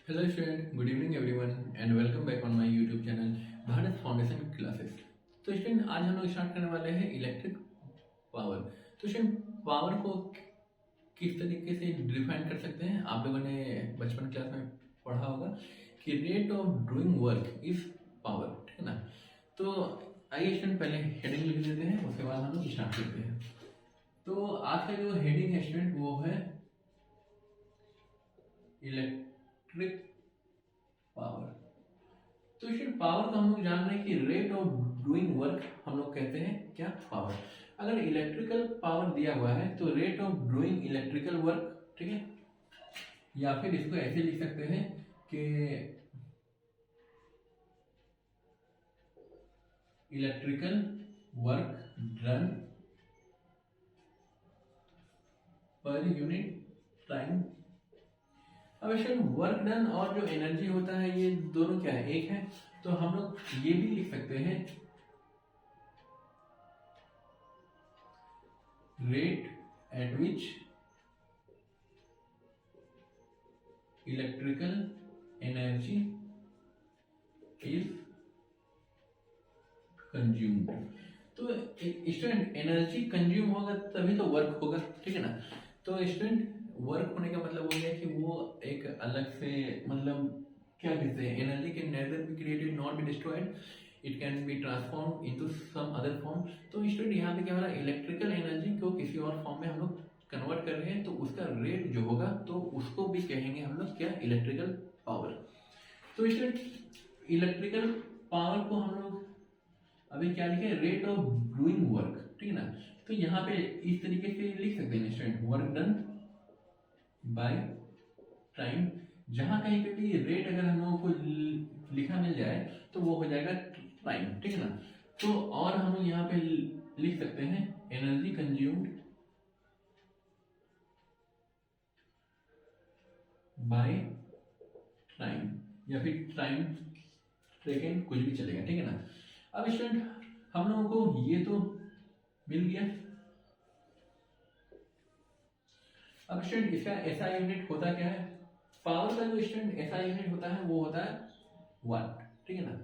Hello student, good evening everyone and welcome back on my YouTube channel Bharat foundation classes. तो student आज हम लोग start करने वाले हैं इलेक्ट्रिक पावर। तो स्टूडेंट पावर को किस तरीके से डिफाइन कर सकते हैं, आप लोगों ने बचपन क्लास में पढ़ा होगा कि rate of doing work is power, ठीक है ना। तो आइए स्टूडेंट पहले हेडिंग लिख देते हैं, उसके बाद हम लोग स्टार्ट करते हैं। तो आज का जो हेडिंग है स्टूडेंट वो है इलेक्ट्रिक पावर। तो स्टूडेंट पावर को हम लोग जान रहे हैं कि रेट ऑफ डूइंग वर्क हम लोग कहते हैं क्या, पावर। अगर इलेक्ट्रिकल पावर दिया हुआ है तो rate of doing electrical work, ठीक है। या फिर इसको ऐसे लिख सकते हैं कि electrical work done per unit time. अब स्टूडेंट वर्क डन और जो एनर्जी होता है ये दोनों क्या है, एक है। तो हम लोग ये भी लिख सकते हैं rate at which electrical energy is consumed. तो स्टूडेंट एनर्जी कंज्यूम होगा तभी तो वर्क होगा, ठीक है ना। तो स्टूडेंट वर्क होने का मतलब हो गया कि वो एक अलग से, मतलब क्या कहते हैं, energy can neither be created not be destroyed, it can be transform into some other form. तो स्टूडेंट यहाँ पे क्या हो रहा है, इलेक्ट्रिकल एनर्जी को किसी और फॉर्म में हम लोग कन्वर्ट कर रहे हैं, तो उसका रेट जो होगा तो उसको भी कहेंगे हम लोग क्या, इलेक्ट्रिकल पावर। तो स्टूडेंट इलेक्ट्रिकल पावर को हम लोग अभी क्या लिखे, रेट ऑफ डूइंग वर्क, ठीक है ना। तो यहाँ पे इस तरीके से लिख सकते हैं student, work done by time. जहां कहीं पे भी रेट अगर हम लोगों को लिखा मिल जाए तो वो हो जाएगा टाइम, ठीक है ना। तो और हम लोग यहाँ पे लिख सकते हैं एनर्जी कंज्यूम्ड बाय टाइम, या फिर टाइम सेकेंड, कुछ भी चलेगा, ठीक है ना। अब स्टूडेंट हम लोगों को ये तो मिल गया। अब स्टूडेंट इसका एसआई यूनिट होता क्या है, पावर का जो स्टूडेंट एसआई यूनिट होता है वो होता है वाट, ठीक है ना।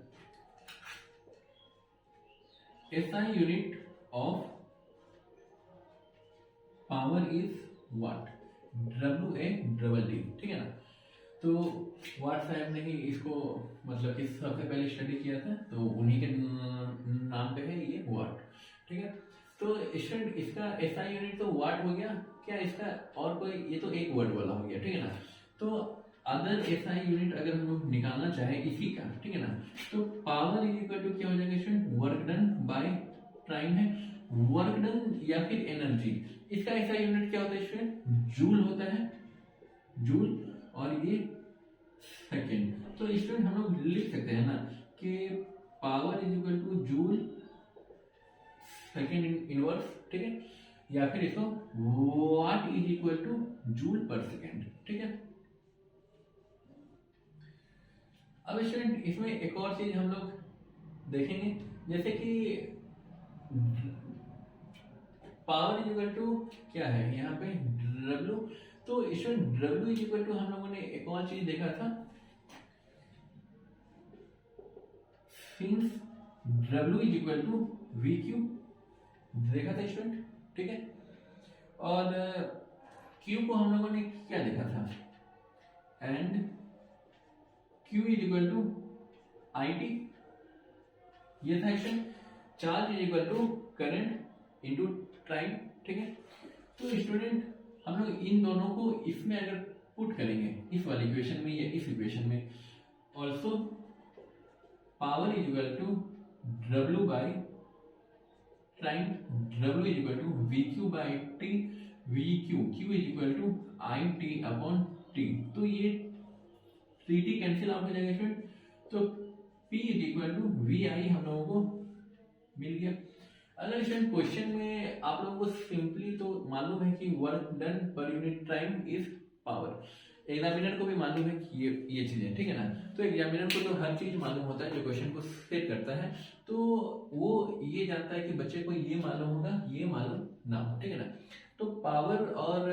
SI unit of power is what, WA ठीक है ना। तो वाट साहब ने ही इसको मतलब कि सबसे पहले स्टडी किया था, तो उन्हीं के नाम पे है ये वाट, ठीक है। तो स्टूडेंट इसका एसआई यूनिट तो वाट हो गया, क्या इसका और कोई, ये तो एक वर्ड वाला हो गया, ठीक है ना। तो अदर एसआई यूनिट अगर हम लोग निकालना चाहे इसी का, ठीक है ना, तो पावर इज इक्वल टू क्या हो जाएगा student, work done by time है। वर्क डन या फिर एनर्जी, इसका एसआई यूनिट क्या होता है स्टूडेंट, जूल होता है, जूल, और ये सेकेंड। तो स्टूडेंट हम लोग लिख सकते हैं ना कि power is equal two joule second inverse, ठीक है, या फिर इसको वाट इज इक्वल टू जूल पर सेकेंड, ठीक है। अब स्टूडेंट इसमें एक और चीज हम लोग देखेंगे, जैसे कि पावर इज इक्वल टू क्या है यहाँ पे, डब्ल्यू। तो student W is equal to हम लोगों ने एक और चीज देखा था, since W is equal to V Q देखा था स्टूडेंट, ठीक है। और क्यू को हम लोगों ने क्या देखा था, and Q is equal to I T, ये था student. Charge is equal to current into time, ठीक है। तो स्टूडेंट हम लोग इन दोनों को इसमें अगर पुट करेंगे, इस वाली इक्वेशन में या इस इक्वेशन में, also power is equal to W by time, W is equal to V Q by T, V Q, Q is equal to I T upon T. तो ये टी टी कैंसिल आउट हो जाएगा student, तो P is equal to V I हम लोगों को मिल गया। अगर स्टूडेंट क्वेश्चन में आप लोगों को सिंपली तो मालूम है कि work done per unit time is power, examiner को भी मालूम है कि ये चीजें, ठीक है ना। तो एग्जामिनर को तो हर चीज मालूम होता है जो क्वेश्चन को सेट करता है, तो वो ये जानता है कि बच्चे को ये मालूम होगा, ये मालूम ना हो, ठीक है ना। तो पावर और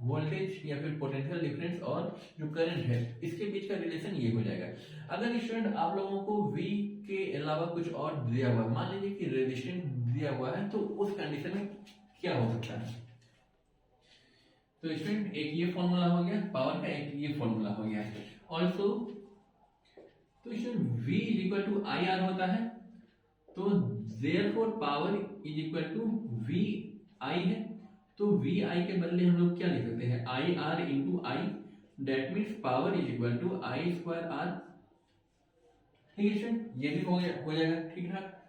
वोल्टेज या फिर पोटेंशियल डिफरेंस और जो करंट है इसके बीच का रिलेशन ये हो जाएगा। अगर स्टूडेंट आप लोगों को V के अलावा कुछ और दिया हुआ है, मान लीजिए कि रेजिस्टेंस दिया हुआ है, तो उस कंडीशन में क्या हो सकता है? तो स्टूडेंट एक ये फॉर्मूला हो गया पावर का, एक ये फॉर्मूला हो गया ऑल्सो। तो student V is equal to I R होता है, तो therefore power is equal to V I है, तो V आई के बदले हम लोग क्या लिख सकते हैं? I R into I, that means power is equal to I square R. ठीक है स्टूडेंट, ये भी हो जाएगा ठीक ठाक।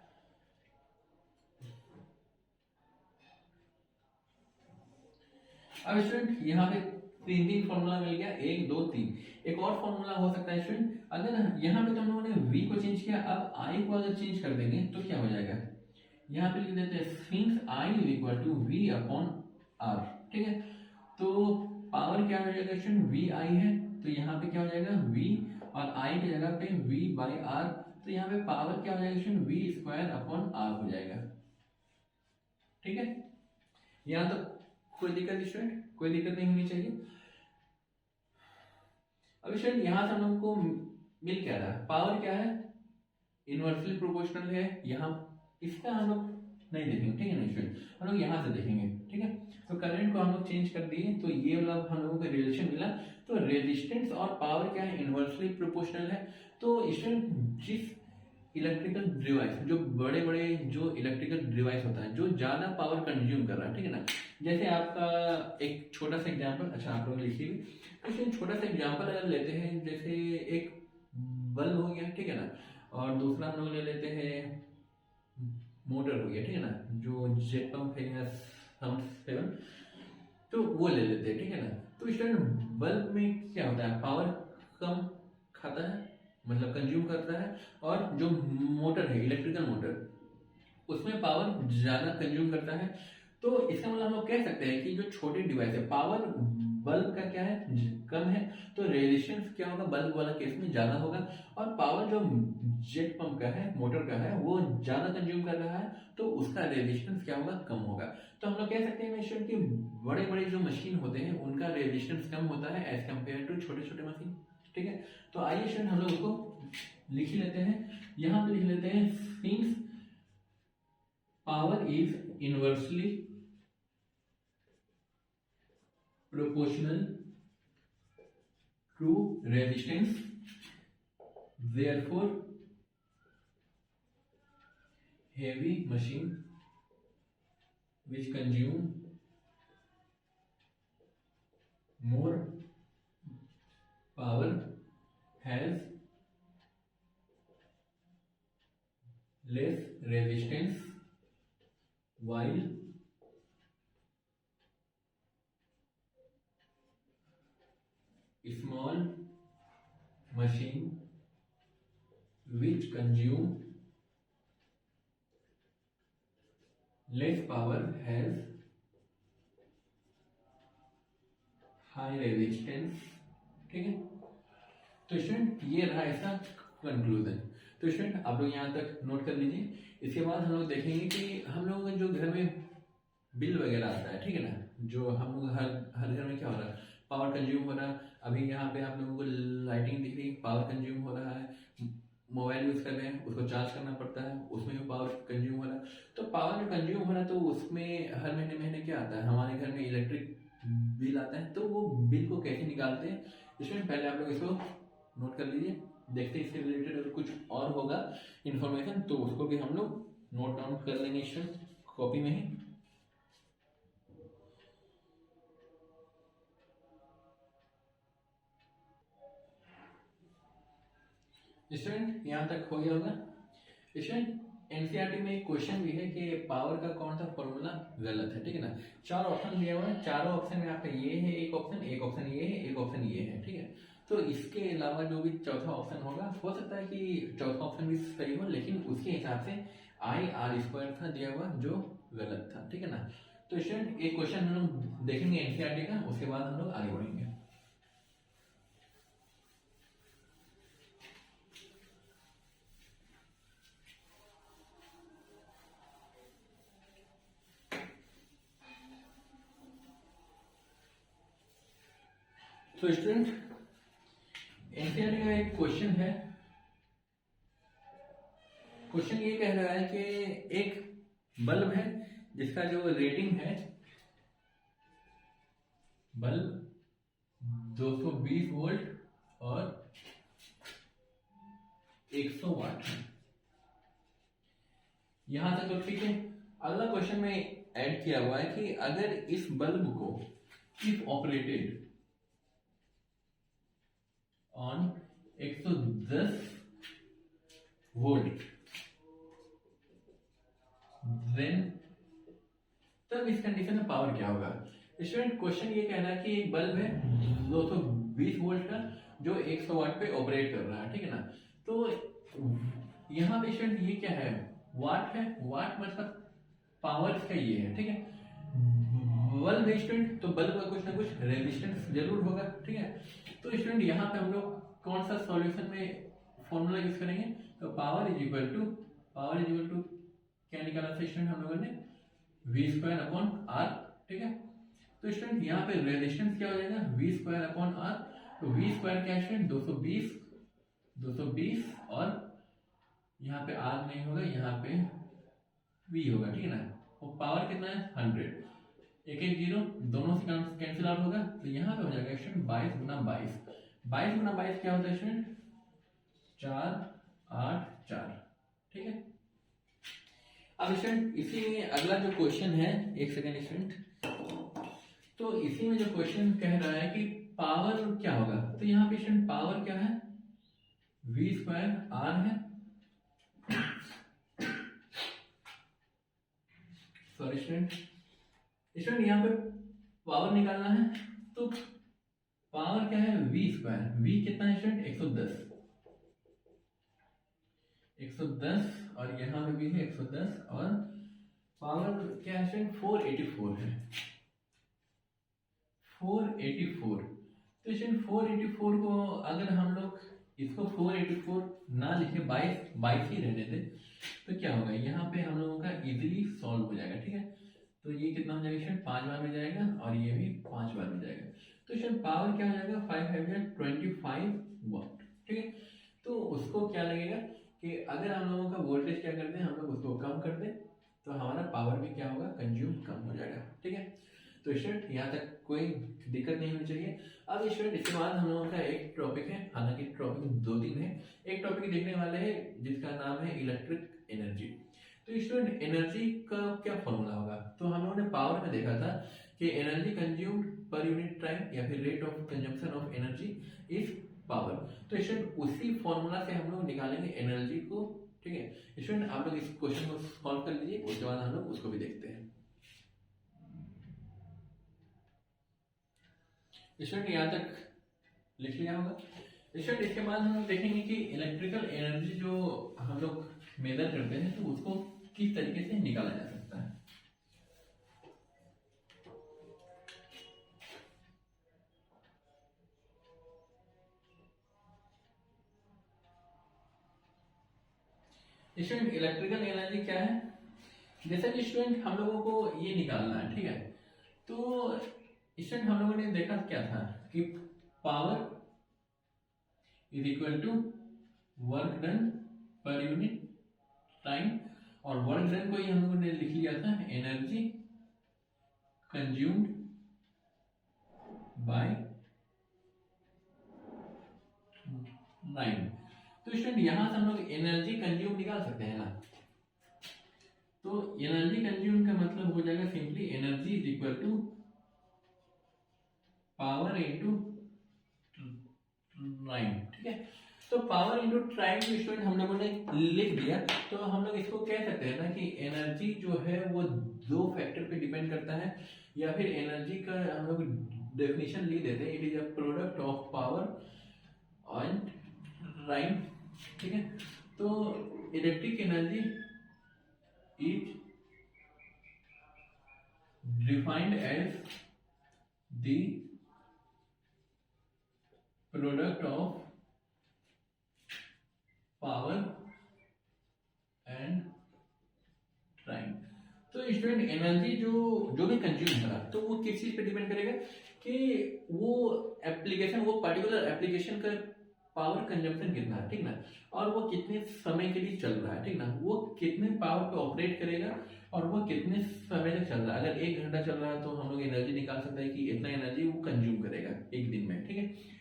अब स्टूडेंट यहाँ पे तीन फॉर्मूला मिल गया, 1 2 3। एक और फॉर्मूला हो सकता है स्टूडेंट, अगर यहाँ पे तो हम लोगों ने V को चेंज किया, अब I को अगर चेंज कर देंगे तो क्या हो जाएगा? यहाँ पे लिख देते हैं since I is equal to V upon R। ठीक है, तो पावर क्या हो जाएगा स्टूडेंट? V I है, तो यहाँ पे क्या हो जाएगा? V और I की जगह पे V बाई R, तो यहाँ पे पावर क्या हो जाएगा student? V square upon R हो जाएगा। ठीक है, यहाँ तो कोई दिक्कत स्टूडेंट, कोई दिक्कत नहीं होनी चाहिए। अब स्टूडेंट यहाँ से हम लोग को मिल क्या रहा है? पावर क्या है? इनवर्सली प्रोपोर्शनल है। यहाँ इसका हम लोग नहीं देखेंगे, ठीक है ना स्टूडेंट, हम लोग यहाँ से देखेंगे। ठीक है, तो करंट को हम लोग चेंज कर दिए, तो ये वाला हम लोगों को रिलेशन मिला। तो रेजिस्टेंस और पावर क्या है? इनवर्सली प्रोपोर्शनल है। तो स्टूडेंट जिस इलेक्ट्रिकल डिवाइस, जो बड़े बड़े जो इलेक्ट्रिकल डिवाइस होता है जो ज्यादा पावर कंज्यूम कर रहा है, ठीक है ना, जैसे आपका एक छोटा सा एग्जांपल, अच्छा आप लोग लिखिए, तो छोटा सा एग्जांपल अगर लेते हैं, जैसे एक बल्ब हो गया, ठीक है ना, और दूसरा हम लोग ले लेते हैं मोटर हो गया, ठीक है ना, जो जेट पंप है या सेवन, तो वो ले लेते हैं, ठीक है ना। तो स्टूडेंट बल्ब में क्या होता है? पावर कम खाता है, मतलब कंज्यूम करता है, और जो मोटर है इलेक्ट्रिकल मोटर उसमें पावर ज्यादा कंज्यूम करता है। तो इसका मतलब हम लोग कह सकते हैं कि जो छोटे डिवाइस है, पावर बल्ब का क्या है? कम है, तो रेजिस्टेंस क्या होगा? बल्ब वाला केस में ज्यादा होगा, और पावर जो जेट पंप का है, मोटर का है, वो ज्यादा कंज्यूम कर रहा है, तो उसका रेजिस्टेंस क्या होगा? कम होगा। तो हम लोग कह सकते हैं मिस्टर कि बड़े बड़े जो मशीन होते हैं उनका रेजिस्टेंस कम होता है एज कम्पेयर टू छोटे छोटे मशीन। ठीक है, तो आइए स्टूडेंट हम लोग उसको लिख ही लेते हैं। यहां पे लिख लेते हैं since power is inversely proportional to resistance, therefore heavy machine which consume more power has less resistance, while small machine which consume less power has high resistance। ठीक है, तो स्टूडेंट ये रहा इसका कंक्लूजन। तो स्टूडेंट आप लोग यहाँ तक नोट कर लीजिए। इसके बाद हम लोग देखेंगे कि हम लोगों का जो घर में बिल वगैरह आता है, ठीक है ना, जो हम लोग हर हर घर में क्या हो रहा है? पावर कंज्यूम हो रहा है। अभी यहाँ पे आप लोगों को लाइटिंग दिख रही है, पावर कंज्यूम हो रहा है। मोबाइल यूज कर रहे हैं, उसको चार्ज करना पड़ता है, उसमें भी पावर कंज्यूम हो रहा है। तो पावर जो कंज्यूम हो रहा है, तो उसमें हर महीने महीने क्या आता है? हमारे घर में इलेक्ट्रिक बिल आता है। तो वो बिल को कैसे निकालते हैं इसमें पहले आप लोग इसको नोट कर लीजिए। देखते हैं इससे रिलेटेड अगर कुछ और होगा इन्फॉर्मेशन तो उसको भी हम लोग नोट डाउन कर लेंगे कॉपी में ही। स्टूडेंट यहाँ तक हो गया होगा। स्टूडेंट एनसीईआरटी में एक क्वेश्चन भी है कि पावर का कौन सा फॉर्मूला गलत है, ठीक है ना। 4 ऑप्शन दिया हुआ है, चारों ऑप्शन में आपका ये है एक ऑप्शन ये है, एक ऑप्शन ये है, ठीक है। तो इसके अलावा जो भी चौथा ऑप्शन होगा, हो सकता है कि चौथा ऑप्शन भी सही हो, लेकिन उसके हिसाब से आई आर स्क्वायर था दिया हुआ जो गलत था, ठीक है ना। तो स्टूडेंट एक क्वेश्चन हम लोग देखेंगे एनसीईआरटी का, उसके बाद हम लोग आगे बढ़ेंगे। तो स्टूडेंट एनसीईआरटी का एक क्वेश्चन है। क्वेश्चन ये कह रहा है कि एक बल्ब है जिसका जो रेटिंग है, बल्ब 220 वोल्ट और 100 वाट है। यहां तक तो ठीक है। अगला क्वेश्चन में ऐड किया हुआ है कि अगर इस बल्ब को if operated on 110 volt then तब इस कंडीशन में पावर क्या होगा। स्टूडेंट क्वेश्चन ये कहना है कि एक बल्ब है 220 वोल्ट का जो 100 वाट पे ऑपरेट कर रहा है, ठीक है ना। तो यहाँ पे स्टूडेंट ये क्या है, वाट है। वाट मतलब पावर का ये है, ठीक है। बल्ब है स्टूडेंट, तो बल्ब का कुछ ना कुछ रेजिस्टेंस जरूर होगा, ठीक है। तो स्टूडेंट यहाँ पे हम लोग कौन सा सॉल्यूशन में फॉर्मूला यूज करेंगे, तो पावर इज इक्वल टू क्या निकाला था स्टूडेंट हम लोगों ने, v स्क्वायर अपॉन r, ठीक है। तो स्टूडेंट यहाँ पे रेजिस्टेंस क्या हो जाएगा, v स्क्वायर अपॉन r। तो v स्क्वायर क्या है स्टूडेंट, 220 और यहाँ पे r नहीं होगा, यहाँ पे v होगा, ठीक है ना। और पावर कितना है 100, एक एक जीरो दोनों से कैंसिल आउट होगा। तो यहाँ पे हो जाएगा स्टूडेंट 22 गुना 22 क्या होता है स्टूडेंट, 484, ठीक है। अब स्टूडेंट इसी में अगला जो क्वेश्चन है, एक सेकेंड स्टूडेंट, तो इसी में जो क्वेश्चन कह रहा है कि पावर क्या होगा। तो यहाँ पे स्टूडेंट पावर क्या है, v स्क्वायर r है, सॉरी स्टूडेंट यहाँ पे पावर निकालना है। तो पावर क्या है, v स्क्वायर, v कितना है स्टूडेंट 110 और यहाँ पे भी है 110 और पावर क्या है स्टूडेंट 484 है, 484। तो स्टूडेंट 484 को अगर हम लोग इसको 484 ना लिखे 22 ही रहने दे तो क्या होगा, यहाँ पे हम लोगों का इजीली सॉल्व हो जाएगा, ठीक है। तो ये कितना हो जाएगा स्टूडेंट 5 बार में जाएगा और ये भी 5 बार में जाएगा। तो स्टूडेंट पावर क्या हो जाएगा 525 वाट, ठीक है। तो उसको क्या लगेगा कि अगर हम लोगों का वोल्टेज क्या करते हैं, हम लोग उसको कम कर दें तो हमारा पावर भी क्या होगा, कंज्यूम कम हो जाएगा, ठीक है। तो स्टूडेंट यहाँ तक कोई दिक्कत नहीं होनी चाहिए। अब स्टूडेंट इसके बाद हम लोगों का एक टॉपिक है, हालांकि टॉपिक 2-3 है। एक टॉपिक देखने वाले हैं जिसका नाम है इलेक्ट्रिक एनर्जी। तो स्टूडेंट एनर्जी का क्या फॉर्मूला होगा, तो हम लोगों ने पावर में देखा था कि एनर्जी कंज्यूम्ड पर यूनिट टाइम या फिर rate of consumption of energy is power. तो स्टूडेंट उसी फॉर्मूला से हम लोग निकालेंगे एनर्जी को, ठीक है। स्टूडेंट आप लोग इस क्वेश्चन को सॉल्व कर लीजिए, उसके बाद हम लोग उसको भी देखते हैं। स्टूडेंट यहाँ तक लिख लिया होगा। स्टूडेंट इसके बाद हम लोग देखेंगे कि इलेक्ट्रिकल एनर्जी जो हम लोग मेजर करते हैं तो उसको किस तरीके से निकाला जा सकता है। स्टूडेंट इलेक्ट्रिकल एनर्जी क्या है, जैसा कि स्टूडेंट हम लोगों को ये निकालना है, ठीक है। तो स्टूडेंट हम लोगों ने देखा क्या था कि power is equal to work done per unit time, और वर्क डन को ही हम लोगों ने लिख लिया था एनर्जी कंज्यूम्ड बाय टाइम। तो स्टूडेंट यहां से हम लोग एनर्जी कंज्यूम निकाल सकते हैं ना। तो एनर्जी कंज्यूम का मतलब हो जाएगा simply energy is equal to power into time, ठीक है। तो पावर इनटू टाइम स्टूडेंट हम लोगों ने लिख दिया। तो हम लोग इसको कह सकते हैं ना कि एनर्जी जो है वो दो फैक्टर पे डिपेंड करता है, या फिर एनर्जी का हम लोग डेफिनेशन लिख देते हैं, it is a product of power and time, ठीक है। तो electric energy is defined as the product of power and time. तो स्टूडेंट एनर्जी जो भी कंज्यूम करा तो वो किस चीज पे डिपेंड करेगा कि वो एप्लीकेशन, वो पर्टिकुलर एप्लीकेशन का पावर कंजम्पशन कितना है, ठीक ना, और वो कितने समय के लिए चल रहा है, ठीक ना, वो कितने पावर पे ऑपरेट करेगा और वो कितने समय तक चल रहा है। अगर 1 घंटा चल रहा है तो हम लोग एनर्जी निकाल सकते हैं कि इतना एनर्जी वो कंज्यूम करेगा एक दिन में, ठीक है।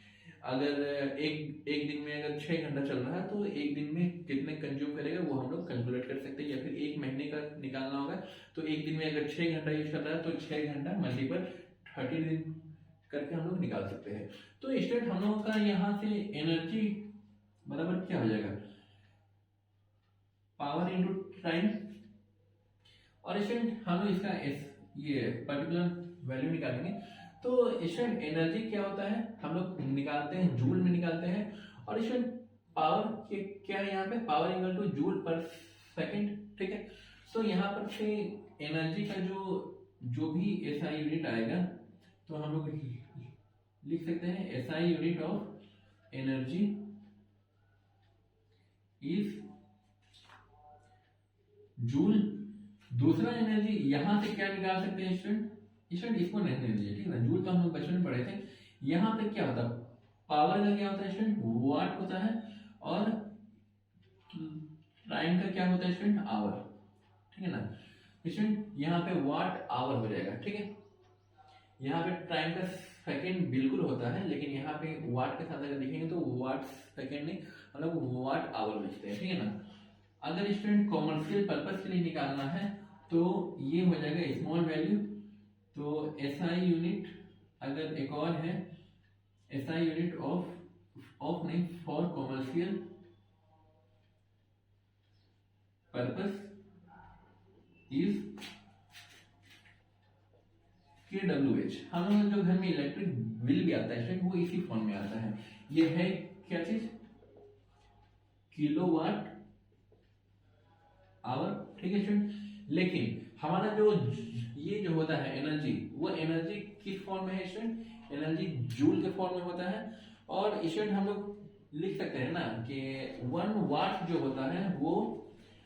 अगर एक एक दिन में अगर 6 घंटा चल रहा है तो एक दिन में कितने कंज्यूम करेगा वो हम लोग कैलकुलेट कर सकते हैं, या फिर 1 महीने का निकालना होगा तो एक दिन में अगर 6 घंटा यूज कर रहा है तो 6 घंटा मल्टीपल 30 दिन करके हम लोग निकाल सकते हैं। तो स्टूडेंट हम लोगों का यहाँ से एनर्जी बराबर क्या हो जाएगा, पावर इनटू टाइम, और स्टूडेंट हम लोग इसका ये पर्टिकुलर वैल्यू निकालेंगे। तो स्टूडेंट एनर्जी क्या होता है हम लोग निकालते हैं, जूल में निकालते हैं, और स्टूडेंट पावर के क्या है यहाँ पे, पावर इक्वल टू जूल पर सेकंड, ठीक है। तो यहाँ पर से एनर्जी का जो भी एसआई यूनिट आएगा तो हम लोग लिख सकते हैं SI unit of energy is joule. दूसरा एनर्जी यहां से क्या निकाल सकते हैं स्टूडेंट, इसको नहीं लीजिए, ठीक है ना, जूल तो हम लोग बचपन में पढ़े थे। यहां पे क्या होता है, पावर का क्या होता है स्टूडेंट, वाट होता है, और टाइम का क्या होता है स्टूडेंट, आवर, ठीक है ना। स्टूडेंट यहाँ पे वाट आवर हो जाएगा, ठीक है। यहाँ पे टाइम का सेकंड बिल्कुल होता है, लेकिन यहाँ पे वाट के साथ अगर लिखेंगे तो वाट सेकंड नहीं, मतलब वाट आवर लिखते हैं, ठीक है ना। अगर स्टूडेंट कॉमर्शियल पर्पस के लिए निकालना है तो ये हो जाएगा स्मॉल वैल्यू, तो एसआई यूनिट अगर एक और है, एसआई यूनिट ऑफ नहीं, for commercial purpose is KWH। हम लोग जो घर में इलेक्ट्रिक बिल भी आता है वो इसी फॉर्म में आता है। ये है क्या चीज, किलोवाट आवर, ठीक है स्टूडेंट। लेकिन हमारा ये जो होता है एनर्जी, वो एनर्जी किस फॉर्म में है स्टूडेंट, एनर्जी जूल के फॉर्म में होता है। और स्टूडेंट हम लोग लिख सकते हैं ना कि 1 वाट जो होता है वो,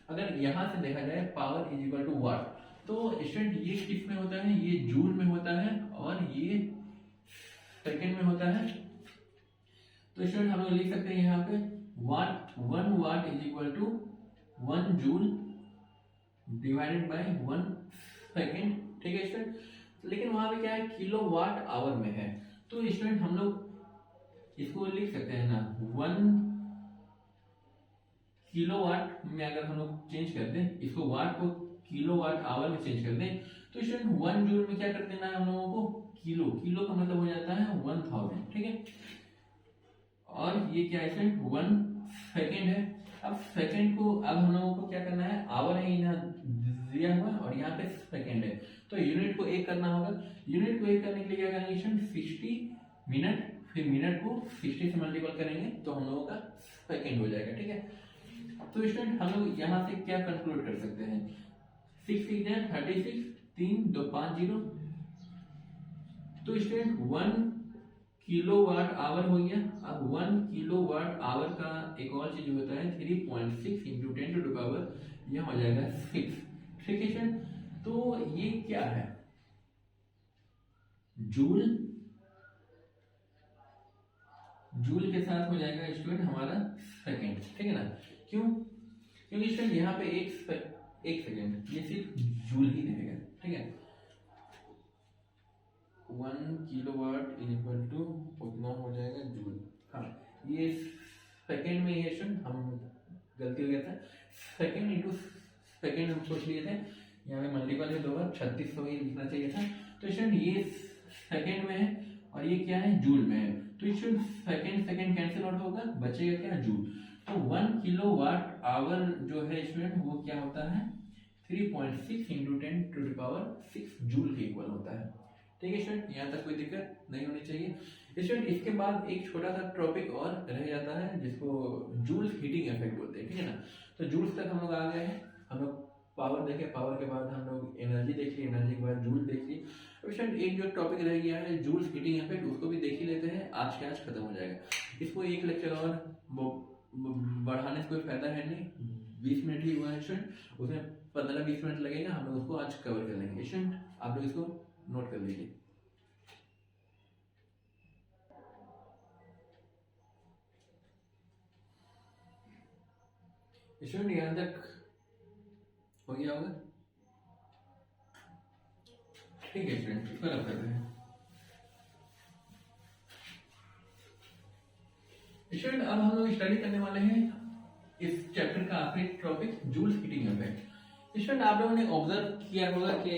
अगर यहां से देखा जाए पावर इज इक्वल टू वाट, तो स्टूडेंट ये किस में होता है, ये जूल में होता है और ये सेकंड में होता है। तो स्टूडेंट हम लोग लिख सकते हैं यहाँ पे watt, 1 watt is equal to 1 joule divided by 1 second, ठीक है स्टूडेंट। लेकिन वहां पे क्या है, किलो वाट आवर में है, तो स्टूडेंट हम लोग इसको लिख सकते हैं ना 1 किलोवाट में, अगर हम लोग चेंज करते हैं इसको, वाट को किलोवाट आवर में चेंज कर दें तो स्टूडेंट 1 जूल में क्या कर देना है हम लोगों को, किलो, किलो का मतलब हो जाता है 1000, ठीक है। और ये क्या है स्टूडेंट, 1 सेकेंड है। अब सेकेंड को अब हम लोगों को क्या करना है, आवर है यहाँ दिया हुआ और यहाँ पे सेकेंड है, तो यूनिट को 1 करना होगा। यूनिट को 1 करने के लिए क्या करेंगे स्टूडेंट, 60 मिनट, फिर मिनट को 60 से मल्टीपल करेंगे तो हम लोगों का सेकेंड हो जाएगा, ठीक है। तो स्टूडेंट हम लोग यहाँ से क्या कंक्लूड कर सकते हैं, 6 6 36, 3 2 5 0। तो स्टूडेंट 1 किलोवाट आवर हो गया। अब 1 किलोवाट आवर का एक और चीज होता है 3.6 इंटू 10 टू द पावर, यह हो जाएगा 6, ठीक है स्टूडेंट। तो ये क्या है, जूल, जूल के साथ हो जाएगा स्टूडेंट हमारा सेकेंड, ठीक है ना। क्यों, क्योंकि स्टूडेंट यहाँ पे एक सेकेंड ये सिर्फ जूल ही रहेगा, ठीक है। 1 किलोवाट इज इक्वल टू उतना हो जाएगा जूल। हाँ, ये सेकेंड में ये स्टूडेंट हम गलती हो गया था, सेकेंड इंटू सेकेंड हम सोच लिए थे, यहाँ पे मल्टीपल है 2 बार, 3600 ही लिखना चाहिए था। तो स्टूडेंट ये सेकेंड में है और ये क्या है, जूल में है, तो student second second cancel out होगा, बचेगा क्या, जूल। तो 1 किलोवाट आवर जो है स्टूडेंट वो क्या होता है, 3.6 into 10 to the power 6 joule के इक्वल होता है, ठीक है स्टूडेंट। यहाँ तक कोई दिक्कत नहीं होनी चाहिए स्टूडेंट। इसके बाद एक छोटा सा टॉपिक और रह जाता है जिसको जूल्स हीटिंग इफेक्ट बोलते हैं, ठीक है ना। तो जूल्स तक हम लोग आ गए हैं, हम लोग पावर देखे, पावर के बाद हम लोग एनर्जी देख ली, एनर्जी के बाद जूल देख ली। अब स्टूडेंट एक जो टॉपिक रह गया है जूल्स हीटिंग इफेक्ट, उसको भी देख ही लेते हैं, आज के आज खत्म हो जाएगा। इसको एक लेक्चर और बढ़ाने से कोई फायदा है नहीं, 20 मिनट ही हुआ है स्टूडेंट, उसमें 15-20 मिनट लगेगा, हम लोग उसको आज कवर कर लेंगे स्टूडेंट। आप लोग इसको नोट कर लीजिए। स्टूडेंट यहाँ तक हो गया होगा? ठीक है स्टूडेंट, इसको रब करते हैं। स्टूडेंट अब हम लोग स्टडी करने वाले हैं इस चैप्टर का आखिरी topic, Joule's heating effect. Student आप लोगों ने ऑब्जर्व किया होगा कि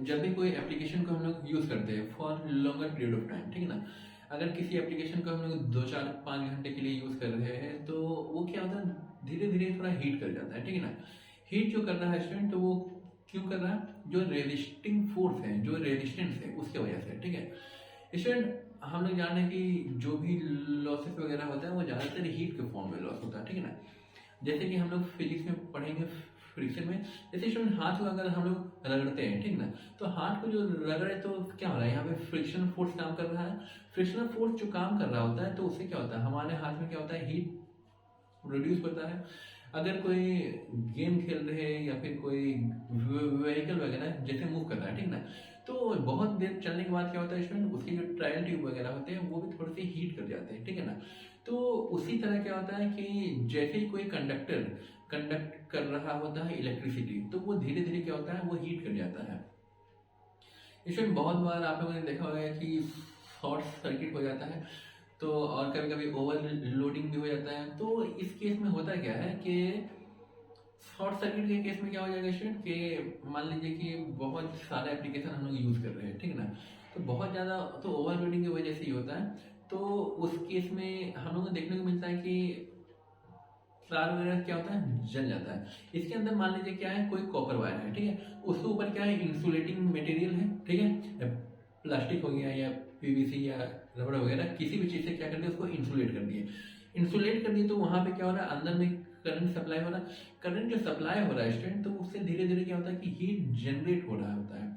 जब भी कोई एप्लीकेशन को हम लोग यूज करते हैं for longer period of time, ठीक है ना, अगर किसी एप्लीकेशन को हम लोग 2 4 5 घंटे के लिए यूज कर रहे हैं तो वो क्या होता है, धीरे धीरे थोड़ा हीट कर जाता है, ठीक है ना। हीट जो कर रहा है स्टूडेंट, तो वो क्यों कर रहा है, जो रेजिस्टिंग फोर्स है, जो रेजिस्टेंस है उसके वजह से, ठीक है। स्टूडेंट हम लोग जान रहे हैं कि जो भी लॉसेस वगैरह होता है वो ज़्यादातर हीट के फॉर्म में लॉस होता है, ठीक है ना। जैसे कि हम लोग फिजिक्स में पढ़ेंगे फ्रिक्शन में, जैसे स्टूडेंट हाथ को अगर हम लोग रगड़ते हैं, ठीक ना, तो हाथ को जो रगड़े तो क्या हो रहा है, यहाँ पे फ्रिक्शन फोर्स काम कर रहा है। फ्रिक्शनल फोर्स जो काम कर रहा होता है तो उससे क्या होता है, हमारे हाथ में क्या होता है, हीट प्रोड्यूस होता है। अगर कोई गेम खेल रहे हैं या फिर कोई व्हीकल वगैरह जैसे मूव कर रहा है, ठीक ना, तो बहुत देर चलने के बाद क्या होता है स्टूडेंट, उसके जो ट्रायल ट्यूब वगैरह होते हैं वो भी थोड़े से हीट कर जाते हैं, ठीक है ना। तो उसी तरह क्या होता है कि जैसे ही कोई कंडक्टर कंडक्ट कर रहा होता है इलेक्ट्रिसिटी, तो वो धीरे धीरे क्या होता है, वो हीट कर जाता है। इसमें बहुत बार आप लोगों ने देखा होगा कि शॉर्ट सर्किट हो जाता है, तो और कभी कभी ओवरलोडिंग भी हो जाता है। तो इस केस में होता क्या है कि शॉर्ट सर्किट के केस में क्या हो जाएगा स्टूडेंट, कि मान लीजिए कि बहुत सारे एप्लीकेशन हम लोग यूज कर रहे हैं, ठीक है ना, तो बहुत ज़्यादा तो ओवरलोडिंग की वजह से ही होता है। तो उस केस में हम लोग को देखने को मिलता है कि तार वगैरह क्या होता है, जल जाता है। इसके अंदर मान लीजिए क्या है, कोई कॉपर वायर है, ठीक है, उसके ऊपर क्या है, इंसुलेटिंग मटेरियल है, ठीक है, प्लास्टिक हो गया या पीवीसी या रबड़ वगैरह, किसी भी चीज़ से क्या कर दिया, उसको इंसुलेट कर दिए। इंसुलेट कर दिए तो वहां पे क्या हो रहा है, अंदर में करंट सप्लाई हो रहा है। करंट जो सप्लाई हो रहा है स्टूडेंट, तो उससे धीरे धीरे क्या होता है कि हीट जनरेट हो रहा होता है।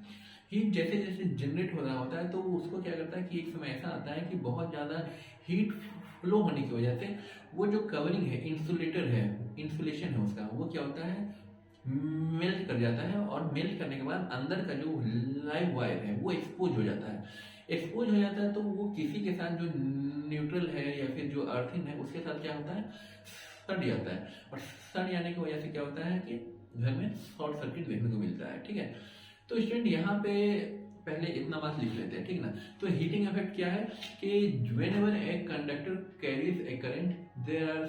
हीट जैसे जैसे जनरेट हो रहा होता है तो उसको क्या करता है कि एक समय ऐसा आता है कि बहुत ज़्यादा हीट फ्लो होने की वजह से वो जो कवरिंग है, इंसुलेटर है, इंसुलेशन है उसका, वो क्या होता है, मेल्ट कर जाता है। और मेल्ट करने के बाद अंदर का जो लाइव वायर है वो एक्सपोज हो जाता है। एक्सपोज हो जाता है तो वो किसी के साथ जो न्यूट्रल है या फिर जो अर्थिंग है उसके साथ क्या होता है, सड़ जाता है। और सड़ जाने की वजह से क्या होता है कि घर में शॉर्ट सर्किट देखने को मिलता है, ठीक है। तो स्टूडेंट यहाँ पे पहले इतना बात लिख लेते हैं, ठीक ना। तो हीटिंग इफेक्ट क्या है कि whenever a conductor carries a current, there are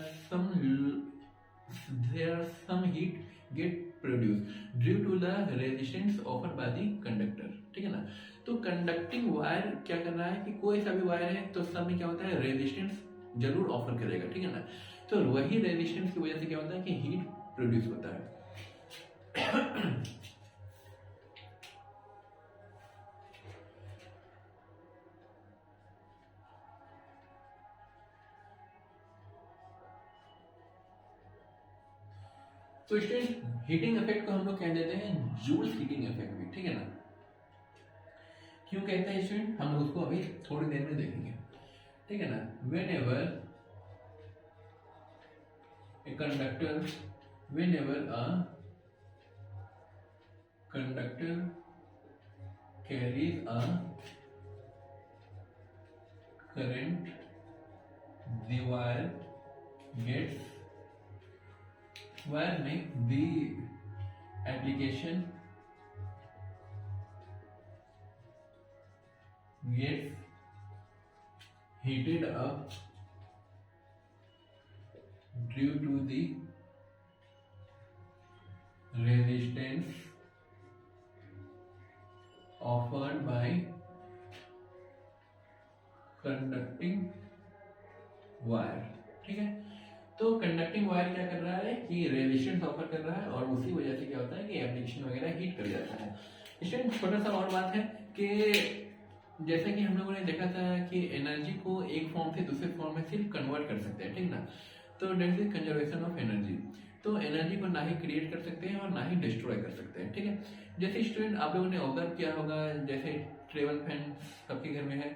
some heat get produce due to the resistance offered by the conductor, ठीक है ना। तो कंडक्टिंग वायर क्या कर रहा है कि कोई सा भी वायर है तो सब में क्या होता है, रेजिस्टेंस जरूर ऑफर करेगा, ठीक है ना। तो वही रेजिस्टेंस की वजह से क्या होता है कि हीट प्रोड्यूस होता है। तो स्टूडेंट हीटिंग इफेक्ट को हम लोग कह देते हैं जूल्स हीटिंग इफेक्ट भी, ठीक है ना। क्यों कहते हैं स्टूडेंट, हम लोग उसको अभी थोड़ी देर में देखेंगे, ठीक है ना। Whenever a conductor whenever a conductor carries a current, the wire make the application gets heated up due to the resistance offered by conducting wire, ठीक है। तो कंडक्टिंग वायर क्या कर रहा है कि रेजिस्टेंस ऑफर कर रहा है और उसी वजह से क्या होता है कि एप्लीकेशन वगैरह हीट कर जाता है। इसमें छोटा सा और बात है कि जैसे कि हम लोगों ने देखा था कि एनर्जी को एक फॉर्म से दूसरे फॉर्म में सिर्फ कन्वर्ट कर सकते हैं, ठीक ना। तो that is conservation of energy. तो एनर्जी को ना ही क्रिएट कर सकते हैं और ना ही डिस्ट्रॉय कर सकते हैं, ठीक है। जैसे स्टूडेंट आप लोगों ने ऑब्जर्व किया होगा, जैसे टेबल फैन सबके घर में है,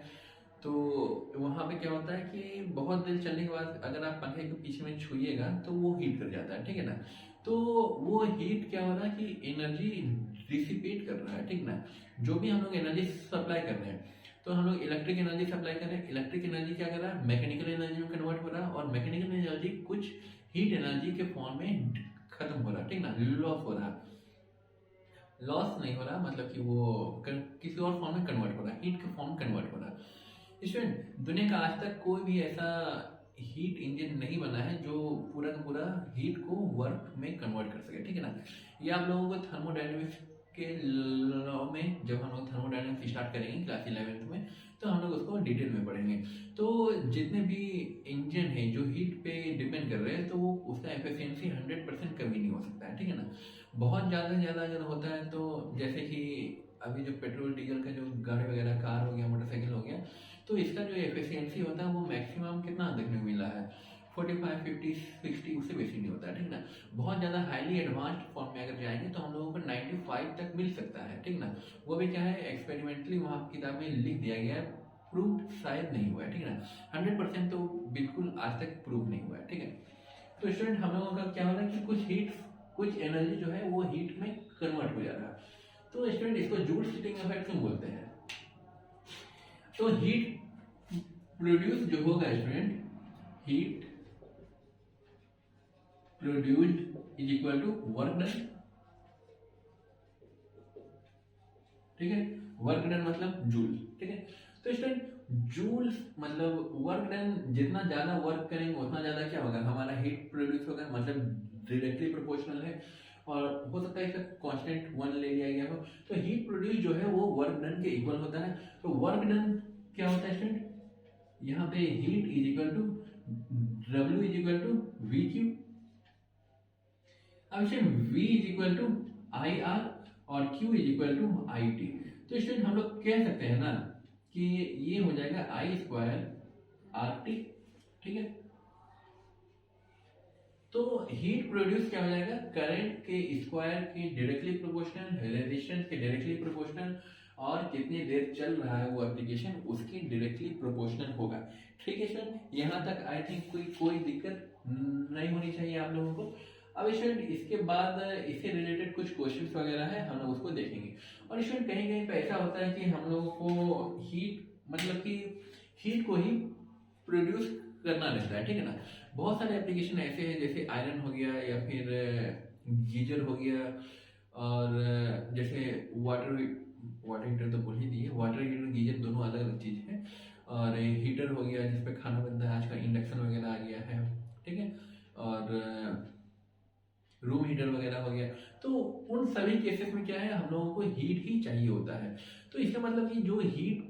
तो वहाँ पे क्या होता है कि बहुत देर चलने के बाद अगर आप पंखे के पीछे में छुइएगा तो वो हीट कर जाता है, ठीक है ना। तो वो हीट क्या हो रहा है कि एनर्जी डिसिपेट कर रहा है, ठीक ना। जो भी हम लोग एनर्जी सप्लाई कर रहे हैं, तो हम लोग इलेक्ट्रिक एनर्जी सप्लाई कर रहे हैं, इलेक्ट्रिक एनर्जी क्या कर रहा है, मैकेनिकल एनर्जी में कन्वर्ट हो रहा है, और मैकेनिकल एनर्जी कुछ हीट एनर्जी के फॉर्म में खत्म हो रहा, ठीक ना, लॉस हो रहा, लॉस नहीं हो रहा, मतलब कि वो किसी और फॉर्म में कन्वर्ट हो रहा है, हीट के फॉर्म में कन्वर्ट हो रहा है। स्टूडेंट, दुनिया का आज तक कोई भी ऐसा हीट इंजन नहीं बना है जो पूरा का पूरा हीट को वर्क में कन्वर्ट कर सके, ठीक है ना। ये आप लोगों को थर्मोडायनेमिक्स के लॉ में, जब हम लोग थर्मोडायनेमिक्स स्टार्ट करेंगे क्लास 11th में, तो हम लोग उसको डिटेल में पढ़ेंगे। तो जितने भी इंजन है जो हीट पे डिपेंड कर रहे हैं, तो वो उसका एफिशिएंसी 100% कभी नहीं हो सकता है, ठीक है ना। बहुत ज़्यादा अगर होता है तो जैसे कि अभी जो पेट्रोल डीजल का जो गाड़ी वगैरह, कार हो गया, मोटरसाइकिल हो गया, तो इसका जो एफिशिएंसी होता है वो मैक्सिमम कितना देखने को मिला है, 45, 50, 60, उससे बेसी नहीं होता है, ठीक ना। बहुत ज़्यादा हाईली एडवांस्ड फॉर्म में अगर जाएंगे तो हम लोगों को 95 तक मिल सकता है, ठीक ना। वो भी क्या है, एक्सपेरिमेंटली वहाँ किताब में लिख दिया गया है, प्रूव शायद नहीं हुआ है, ठीक है ना। 100% तो बिल्कुल आज तक प्रूव नहीं हुआ है, ठीक है। तो स्टूडेंट, हम लोगों का क्या हो रहा है कि कुछ हीट, कुछ एनर्जी जो है वो हीट में कन्वर्ट हो जा रहा है। तो स्टूडेंट, इसको जूल हीटिंग इफेक्ट क्यों बोलते हैं। तो हीट प्रोड्यूस जो होगा student, heat produced is equal to work done, ठीक है। वर्क डन मतलब जूल, ठीक है। तो स्टूडेंट, जूल मतलब वर्क डन, जितना ज्यादा वर्क करेंगे उतना ज्यादा क्या होगा, हमारा हीट प्रोड्यूस होगा, मतलब डायरेक्टली प्रोपोर्शनल है। और हो सकता है इसका कांस्टेंट 1 ले लिया गया हो, तो हीट प्रोड्यूस जो है वो वर्क डन के इक्वल होता है। तो वर्क डन क्या होता है स्टूडेंट, यहाँ पे heat is equal to W is equal to V Q. अब student, V is equal to I R और Q is equal to I T. तो स्टूडेंट, हम लोग कह सकते हैं ना कि ये हो जाएगा आई स्क्वायर आर टी, ठीक है। तो हीट प्रोड्यूस क्या हो जाएगा, करंट के स्क्वायर के डायरेक्टली प्रोपोर्शनल, रेजिस्टेंस के डायरेक्टली प्रोपोर्शनल, और कितनी देर चल रहा है वो एप्लीकेशन उसकी डायरेक्टली प्रोपोर्शनल होगा, ठीक है सर। यहाँ तक आई थिंक कोई दिक्कत नहीं होनी चाहिए आप लोगों को। अब स्टूडेंट, इसके बाद इससे रिलेटेड कुछ क्वेश्चंस वगैरह है, हम लोग उसको देखेंगे। और स्टूडेंट, कहीं कहीं पे ऐसा होता है कि हम लोगों को हीट, मतलब कि हीट को ही प्रोड्यूस करना रहता है, ठीक है ना। बहुत सारे एप्लीकेशन ऐसे हैं, जैसे आयरन हो गया या फिर गीजर हो गया, और जैसे वाटर हीटर तो बोल ही दिए, वाटर हीटर गीजर दोनों अलग अलग चीज़ है। और हीटर हो गया जिसपे खाना बनता है, आजकल इंडक्शन वगैरह आ गया है, ठीक है। और रूम हीटर वगैरह हो गया। तो उन सभी केसेस में क्या है, हम लोगों को हीट ही चाहिए होता है। तो इसका मतलब कि जो हीट,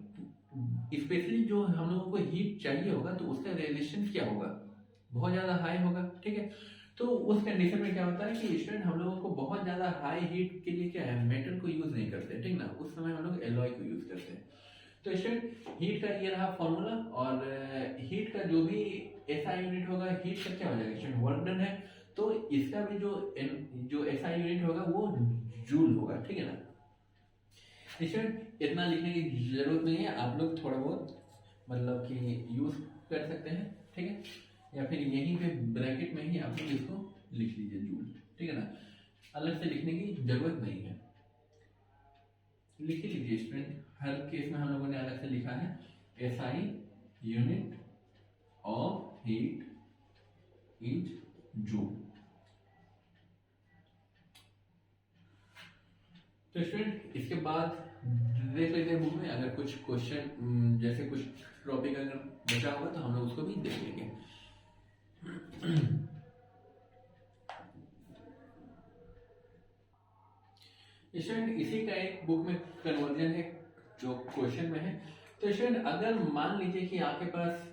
स्पेशली जो हम लोगों को हीट चाहिए होगा, तो उसका रेजिस्टेंस क्या होगा, बहुत ज़्यादा हाई होगा, ठीक है। तो उस कंडीशन में क्या होता है कि स्टूडेंट, हम लोगों को बहुत ज़्यादा हाई हीट के लिए क्या है, मेटल को यूज़ नहीं करते, ठीक ना। उस समय हम लोग एलॉय को यूज़ करते हैं। तो स्टूडेंट, हीट का ये रहा फॉर्मूला, और हीट का जो भी ऐसा यूनिट होगा, हीट का क्या हो जाएगा स्टूडेंट, वर्क डन है, तो इसका भी जो ऐसा यूनिट होगा वो जूल होगा, ठीक है ना। स्टूडेंट, इतना लिखने की जरूरत नहीं है, आप लोग थोड़ा बहुत मतलब कि यूज कर सकते हैं, ठीक है। या फिर यहीं पे ब्रैकेट में ही आप लोग इसको लिख लीजिए जूल, ठीक है ना। अलग से लिखने की जरूरत नहीं है, लिख लीजिए स्टूडेंट। हर केस में हम लोगों ने अलग से लिखा है, SI unit of heat is joule. तो स्टूडेंट, इसके बाद देख लेते हैं बुक में, अगर कुछ क्वेश्चन जैसे कुछ टॉपिक अगर बचा होगा तो हम लोग उसको भी देख लेंगे। स्टूडेंट, इसी का एक बुक में कन्वर्जन है जो क्वेश्चन में है। तो स्टूडेंट, अगर मान लीजिए कि आपके पास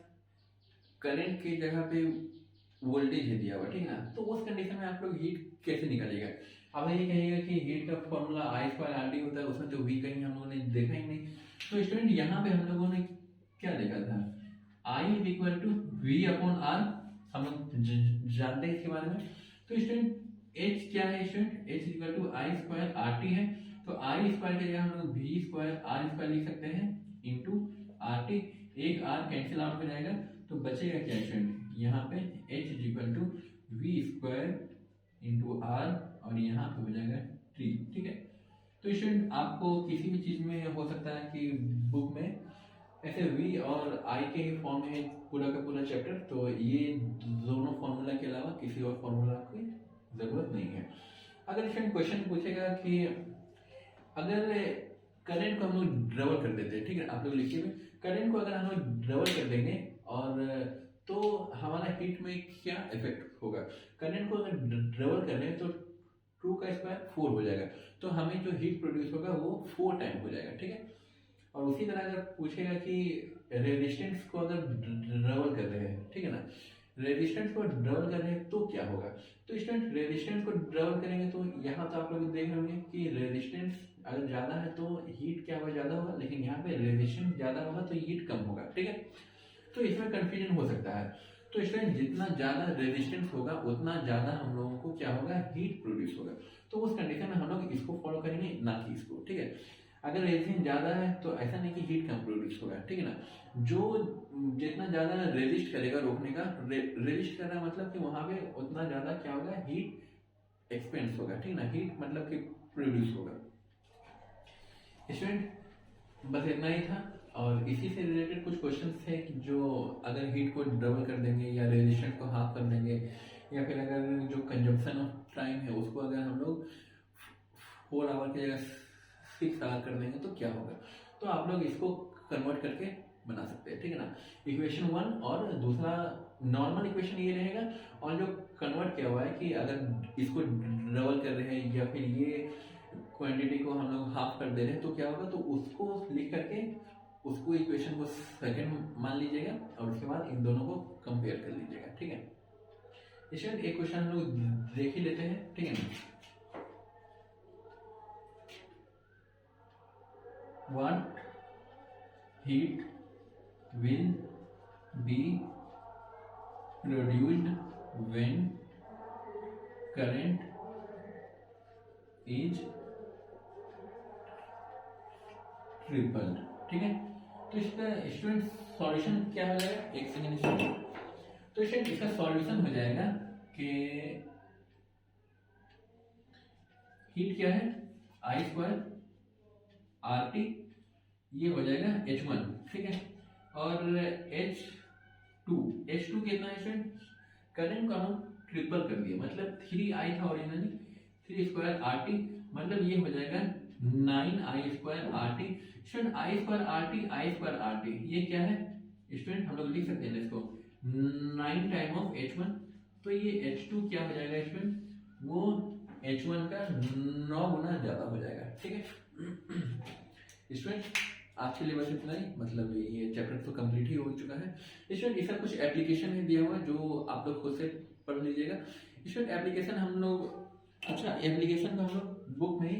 करंट की जगह पे वोल्टेज है दिया हुआ, ठीक है ना, तो उस कंडीशन में आप लोग हीट कैसे निकालेगा। अब ये कहेगा कि हीट का formula I square R T होता है, उसमें तो वी कहीं हम लोगों ने देखा ही नहीं। तो स्टूडेंट, यहाँ पे हम लोगों ने क्या देखा था, I is equal to V upon R, हम लोग जानते हैं इसके बारे में। तो स्टूडेंट, एच क्या है student, H equal to I square R T है। तो आई स्क्वायर की जगह हम लोग वी स्क्वायर आर स्क्वायर लिख सकते हैं इंटू आर टी। एक आर कैंसिल आउट हो जाएगा, तो बचेगा क्या स्टूडेंट, यहाँ पे H is equal to V square into R, और यहाँ पे हो जाएगा टी, ठीक है। तो स्टूडेंट, आपको किसी भी चीज में हो सकता है कि बुक में ऐसे वी और आई के ही फॉर्म में पूरा का पूरा चैप्टर, तो ये दोनों फॉर्मूला के अलावा किसी और फॉर्मूला की ज़रूरत नहीं है। अगर इसमें क्वेश्चन पूछेगा कि अगर करंट को हम लोग डबल कर देते हैं, ठीक है, आप लोग लिखिए में करंट को अगर हम लोग डबल कर देंगे और तो हमारा हीट में क्या इफेक्ट होगा। करंट को अगर डबल कर रहे हैं तो 2 का स्क्वायर 4 हो जाएगा, तो हमें जो हीट प्रोड्यूस होगा वो 4 टाइम हो जाएगा, ठीक है। और उसी तरह अगर पूछेगा कि रेजिस्टेंस को अगर डबल कर रहे हैं, ठीक है ना, रेजिस्टेंस को डबल कर रहे हैं तो क्या होगा। तो स्टूडेंट रेजिस्टेंस को डबल करेंगे तो यहाँ तो आप लोग देख रहे होंगे कि रेजिस्टेंस अगर ज़्यादा है तो हीट क्या होगा, ज़्यादा होगा, लेकिन यहाँ पे रेजिस्टेंस ज़्यादा होगा तो हीट कम होगा, ठीक है। तो इसमें कंफ्यूजन हो सकता है। तो स्टूडेंट जितना ज़्यादा रेजिस्टेंस होगा उतना ज़्यादा हम लोगों को क्या होगा, हीट प्रोड्यूस होगा। तो उस कंडीशन में हम लोग इसको फॉलो करेंगे, ना कि इसको, ठीक है। अगर रेजिस्टेंस ज़्यादा है तो ऐसा नहीं कि हीट कम प्रोड्यूस होगा, ठीक है ना। जो जितना ज़्यादा रेजिस्ट करेगा रोकने का, रेजिस्ट कर रहा मतलब कि वहाँ पे उतना ज़्यादा क्या होगा, हीट एक्सपेंस होगा, ठीक है ना, हीट मतलब कि प्रोड्यूस होगा। स्टूडेंट बस इतना ही था, और इसी से रिलेटेड कुछ क्वेश्चंस थे कि जो अगर हीट को डबल कर देंगे या रेजिस्टेंस को हाफ कर देंगे, या फिर अगर जो कंजम्पशन ऑफ टाइम है उसको अगर हम लोग 4 आवर की जगह 6 आवर कर देंगे तो क्या होगा। तो आप लोग इसको कन्वर्ट करके बना सकते हैं, ठीक है ना। इक्वेशन 1 और दूसरा नॉर्मल इक्वेशन ये रहेगा, और जो कन्वर्ट किया हुआ है कि अगर इसको डबल कर रहे हैं या फिर ये क्वांटिटी को हम लोग हाफ कर दे रहे हैं तो क्या होगा, तो उसको लिख करके उसको इक्वेशन को सेकंड मान लीजिएगा और उसके बाद इन दोनों को कंपेयर कर लीजिएगा, ठीक है। इसमें एक क्वेश्चन हम लोग देख ही लेते हैं, ठीक है ना। What heat will be produced when current is tripled, ठीक है। तो इसका स्टूडेंट सॉल्यूशन क्या हो जाएगा, एक सेकेंड स्टूडेंट। तो स्टूडेंट इसका सॉल्यूशन हो जाएगा कि हीट क्या है, आई स्क्वायर आर टी, ये हो जाएगा H1, ठीक है। और H2 कितना है स्टूडेंट, करंट को हम ट्रिपल कर दिया, मतलब 3i था ओरिजिनली, 3 स्क्वायर आर टी, मतलब ये हो जाएगा 9i square R T. Student I square R T ये क्या है स्टूडेंट, हम लोग लिख सकते हैं इसको 9 टाइम ऑफ H1, तो ये H2 क्या हो जाएगा स्टूडेंट, वो H1 का 9 गुना ज्यादा हो जाएगा, ठीक है। स्टूडेंट आज के लिए बस इतना ही, मतलब ये चैप्टर तो कंप्लीट ही हो चुका है। स्टूडेंट इसका कुछ एप्लीकेशन है दिया हुआ जो आप लोग खुद से पढ़ लीजिएगा। स्टूडेंट एप्लीकेशन हम लोग, अच्छा एप्लीकेशन को हम लोग बुक में ही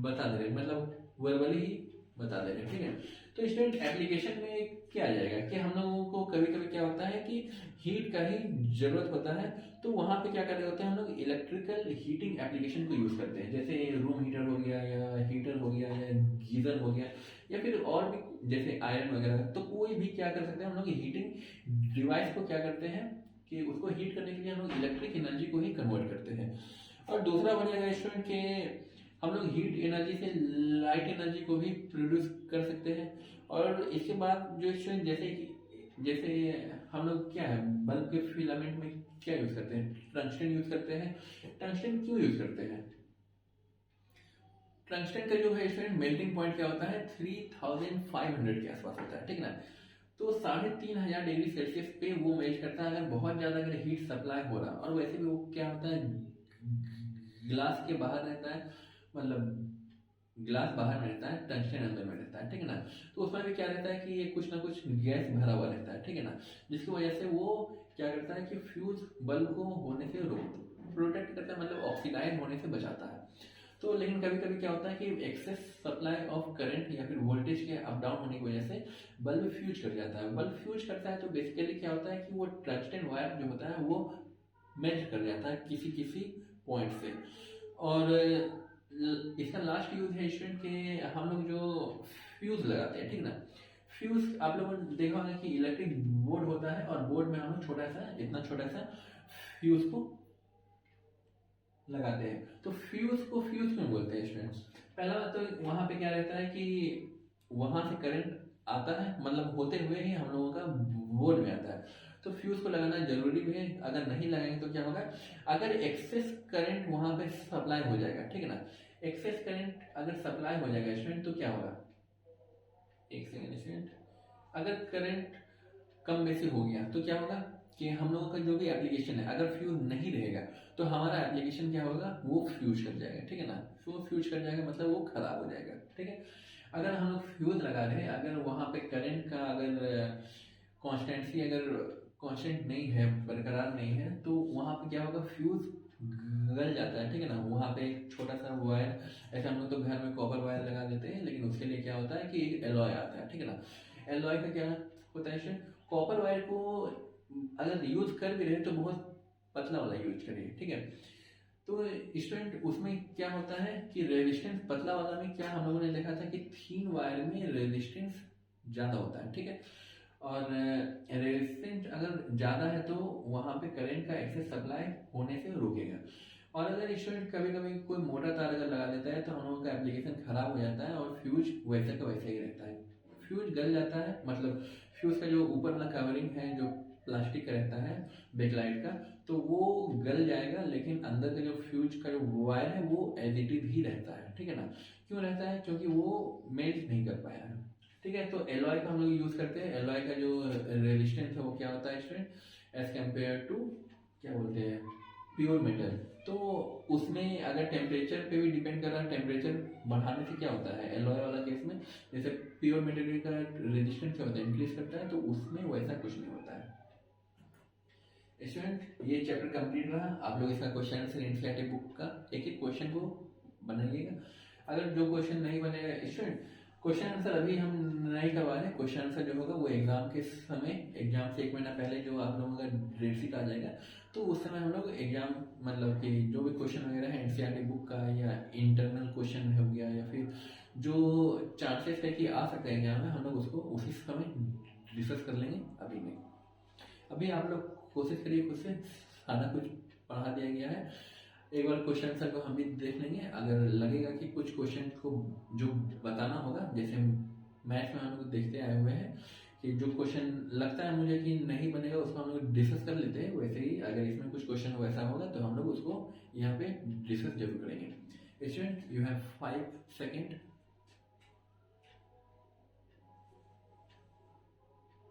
बता दे रहे हैं, मतलब वर्बली ही बता दे रहे हैं, ठीक है। तो स्टूडेंट एप्लीकेशन में क्या आ जाएगा कि हम लोगों को कभी कभी क्या होता है कि हीट का ही जरूरत होता है, तो वहाँ पे क्या कर रहे होते हैं हम लोग, इलेक्ट्रिकल हीटिंग एप्लीकेशन को यूज करते हैं, जैसे रूम हीटर हो गया या हीटर हो गया या गीजर हो गया या फिर और भी जैसे आयरन वगैरह। तो कोई भी क्या कर सकते हैं हम लोग, हीटिंग डिवाइस को क्या करते हैं कि उसको हीट करने के लिए हम लोग इलेक्ट्रिक एनर्जी को ही कन्वर्ट करते हैं। और दूसरा हो जाएगा स्टूडेंट के हम लोग हीट एनर्जी से लाइट एनर्जी को भी प्रोड्यूस कर सकते हैं। और इसके बाद जो स्टूडेंट जैसे हम लोग क्या है, बल्ब के फिलामेंट में क्या यूज करते हैं, टंगस्टन यूज करते हैं। टंगस्टन क्यों यूज करते हैं, टंगस्टन का जो है स्टूडेंट मेल्टिंग पॉइंट क्या होता है, 3500 के आसपास होता है, ठीक है ना। तो 3500 डिग्री सेल्सियस पे वो मेल्ट करता है, अगर बहुत ज्यादा अगर हीट सप्लाई हो रहा, और वैसे भी वो क्या होता है ग्लास के बाहर रहता है, मतलब ग्लास बाहर में रहता है, टंगस्टन अंदर में रहता है, ठीक है ना। तो उसमें भी क्या रहता है कि ये कुछ ना कुछ गैस भरा हुआ रहता है, ठीक है ना, जिसकी वजह से वो क्या करता है कि फ्यूज बल्ब को होने से प्रोटेक्ट करता है, मतलब ऑक्सीडाइज होने से बचाता है। तो लेकिन कभी कभी क्या होता है कि एक्सेस सप्लाई ऑफ करंट या फिर वोल्टेज के अप डाउन होने की वजह से बल्ब फ्यूज कर जाता है। बल्ब फ्यूज करता है तो बेसिकली क्या होता है कि वो टंगस्टन वायर जो होता है वो मेल्ट कर जाता है किसी किसी पॉइंट से। और इसका लास्ट यूज है स्टूडेंट के हम लोग जो फ्यूज लगाते हैं, ठीक ना। फ्यूज आप लोगों ने देखा होगा कि इलेक्ट्रिक बोर्ड होता है और बोर्ड में हम लोग छोटा सा इतना छोटा सा फ्यूज को लगाते हैं। तो फ्यूज को फ्यूज क्यों बोलते हैं स्टूडेंट्स, पहला तो वहां पे क्या रहता है कि वहां से करंट आता है, मतलब होते हुए ही हम लोगों का बोर्ड में आता है। तो फ्यूज को लगाना जरूरी भी है। अगर नहीं लगाएंगे तो क्या होगा, अगर एक्सेस करंट वहां पे सप्लाई हो जाएगा, ठीक है ना, एक्सेस करंट अगर सप्लाई हो जाएगा स्टूडेंट तो क्या होगा, एक सेकेंड स्टूडेंट, अगर करंट कम बेसी हो गया तो क्या होगा कि हम लोगों का जो भी एप्लीकेशन है अगर फ्यूज नहीं रहेगा तो हमारा एप्लीकेशन क्या होगा, वो फ्यूज कर जाएगा, ठीक है ना। वो फ्यूज कर जाएगा मतलब वो खराब हो जाएगा, ठीक है। अगर हम लोग फ्यूज लगा रहे हैं, अगर वहाँ पे करंट का अगर कॉन्स्टेंसी अगर कांस्टेंट नहीं है, बरकरार नहीं है, तो वहाँ पे क्या होगा, फ्यूज गल जाता है, ठीक है ना। वहाँ पे एक छोटा सा वायर, ऐसा हम लोग तो घर में कॉपर वायर लगा देते हैं, लेकिन उसके लिए क्या होता है कि एक एलॉय आता है, ठीक है ना। एलॉय का क्या होता है, कॉपर वायर को अगर यूज कर भी रहे तो बहुत पतला वाला यूज करिए, ठीक है। तो स्टूडेंट उसमें क्या होता है कि रेजिस्टेंस पतला वाला में क्या हम लोगों ने देखा था कि थीन वायर में रेजिस्टेंस ज़्यादा होता है, ठीक है। और रेजिस्टेंस अगर ज़्यादा है तो वहाँ पे करंट का एक्सेस सप्लाई होने से रुकेगा। और अगर स्टूडेंट कभी कभी कोई मोटा तार अगर लगा देता है तो हम लोगों का एप्लीकेशन खराब हो जाता है और फ्यूज वैसे का वैसे ही रहता है। फ्यूज गल जाता है मतलब फ्यूज का जो ऊपर वाला कवरिंग है जो प्लास्टिक का रहता है बैकलाइट का, तो वो गल जाएगा, लेकिन अंदर का जो फ्यूज का जो वायर है वो एज इट इज ही रहता है, ठीक है ना। क्यों रहता है, क्योंकि वो मेल्ट नहीं कर पाया है, ठीक है। तो एलॉय का हम लोग यूज करते हैं। एलॉय का जो रेजिस्टेंस है वो क्या होता है स्टूडेंट, एज कम्पेयर टू क्या बोलते हैं, प्योर मेटल। तो उसमें अगर टेम्परेचर पे भी डिपेंड कर रहा है, टेम्परेचर बढ़ाने से क्या होता है एलॉय वाला केस में, जैसे प्योर मेटेरियल का रेजिस्टेंस क्या होता है, इंक्रीज करता है, तो उसमें वैसा कुछ नहीं होता है। स्टूडेंट ये चैप्टर कंप्लीट रहा। आप लोग इसका क्वेश्चन आंसर एनसीईआरटी बुक का एक एक क्वेश्चन को बनाइएगा। अगर जो क्वेश्चन नहीं बनेगा स्टूडेंट, क्वेश्चन आंसर अभी हम नहीं करवा रहे, क्वेश्चन आंसर जो होगा वो एग्जाम के समय, एग्जाम से 1 महीना पहले जो आप लोगों का डेट शीट आ जाएगा, तो उस समय हम लोग एग्जाम मतलब कि जो भी क्वेश्चन वगैरह है एनसीईआरटी बुक का या इंटरनल क्वेश्चन हो गया या फिर जो चांसेस है कि आ सकता है एग्जाम में, हम लोग उसको उसी समय डिस्कस कर लेंगे, अभी नहीं। अभी आप लोग कोशिश करिए खुद से, सारा कुछ पढ़ा दिया गया है। एक बार क्वेश्चन आंसर को हम भी देख लेंगे। अगर लगेगा कि कुछ क्वेश्चन को जो बताना होगा, जैसे मैथ्स में हम लोग देखते आए हुए हैं कि जो क्वेश्चन लगता है मुझे कि नहीं बनेगा उसको हम लोग डिस्कस कर लेते हैं, वैसे ही अगर इसमें कुछ क्वेश्चन वैसा होगा तो हम लोग उसको यहाँ पे डिस्कस जरूर करेंगे। Student you have 5 second